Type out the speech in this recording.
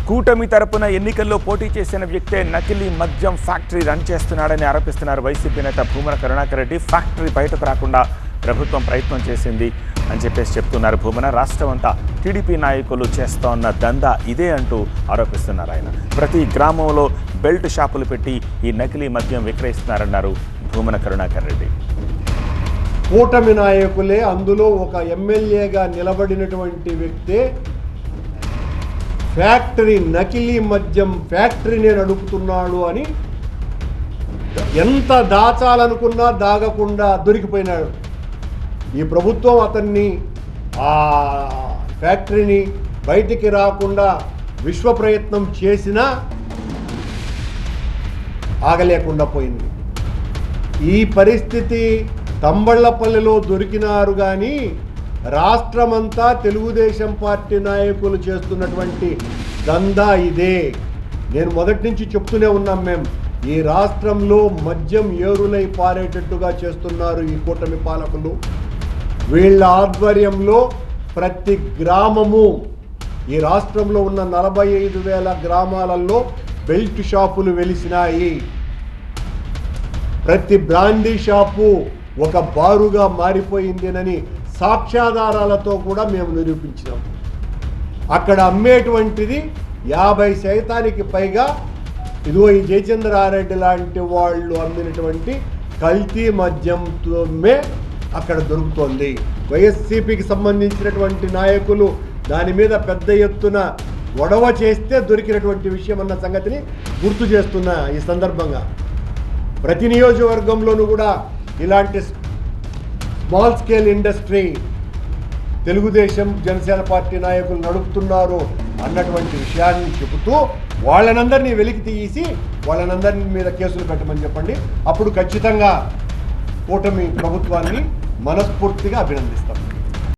కూటమి తరపున ఎన్నికల్లో పోటీ చేసిన వ్యక్తే నకిలీ మద్యం ఫ్యాక్టరీ రన్ చేస్తున్నాడని ఆరోపిస్తున్నారు వైసీపీ నేత భూమన కరుణాకర్ రెడ్డి. ఫ్యాక్టరీ బయటకు రాకుండా ప్రభుత్వం ప్రయత్నం చేసింది అని చెప్తున్నారు భూమన. రాష్ట్రం అంతా టీడీపీ నాయకులు చేస్తోన్న దందా ఇదే అంటూ ఆరోపిస్తున్నారు ఆయన. ప్రతి గ్రామంలో బెల్ట్ షాపులు పెట్టి ఈ నకిలీ మద్యం విక్రయిస్తున్నారన్నారు భూమన కరుణాకర్ రెడ్డి. కూటమి నాయకులే, అందులో ఒక ఎమ్మెల్యేగా నిలబడినటువంటి వ్యక్తే ఫ్యాక్టరీ, నకిలీ మద్యం ఫ్యాక్టరీనే నడుపుతున్నాడు అని ఎంత దాచాలనుకున్నా దాగకుండా దొరికిపోయినాడు. ఈ ప్రభుత్వం అతన్ని ఆ ఫ్యాక్టరీని బయటికి రాకుండా విశ్వ ప్రయత్నం చేసినా ఆగలేకుండా పోయింది. ఈ పరిస్థితి తంబళ్లపల్లిలో దొరికినారు కానీ రాష్ట్రమంతా తెలుగుదేశం పార్టీ నాయకులు చేస్తున్నటువంటి దందా ఇదే. నేను మొదటి నుంచి చెప్తూనే ఉన్నాం, మేము ఈ రాష్ట్రంలో మద్యం ఏరులై పారేటట్టుగా చేస్తున్నారు ఈ కూటమి పాలకులు. వీళ్ళ ఆధ్వర్యంలో ప్రతి గ్రామము, ఈ రాష్ట్రంలో ఉన్న 45,000 గ్రామాలలో బెల్ట్ షాపులు వెలిసినాయి. ప్రతి బ్రాండీ షాపు ఒక బారుగా మారిపోయిందేనని సాక్ష్యాధారాలతో కూడా మేము నిరూపించినాం. అక్కడ అమ్మేటువంటిది 50% పైగా ఇదిగో ఈ జయచంద్రారెడ్డి లాంటి వాళ్ళు అమ్మినటువంటి కల్తీ మద్యంతోనే అక్కడ దొరుకుతోంది. వైఎస్సీపీకి సంబంధించినటువంటి నాయకులు దాని మీద పెద్ద ఎత్తున గొడవ చేస్తే దొరికినటువంటి విషయం అన్న సంగతిని గుర్తు చేస్తున్న ఈ సందర్భంగా ప్రతి నియోజకవర్గంలోనూ కూడా ఇలాంటి small scale industry Telugu Desam Janasena party నాయకులు నడుపుతున్నారు అన్నటువంటి విషయాన్ని చెబుతూ వాళ్ళనందరినీ వెలికి తీసి వాళ్ళనందరినీ మీద కేసులు పెట్టమని చెప్పండి. అప్పుడు ఖచ్చితంగా కూటమి ప్రభుత్వాన్ని మనస్ఫూర్తిగా అభినందిస్తాం.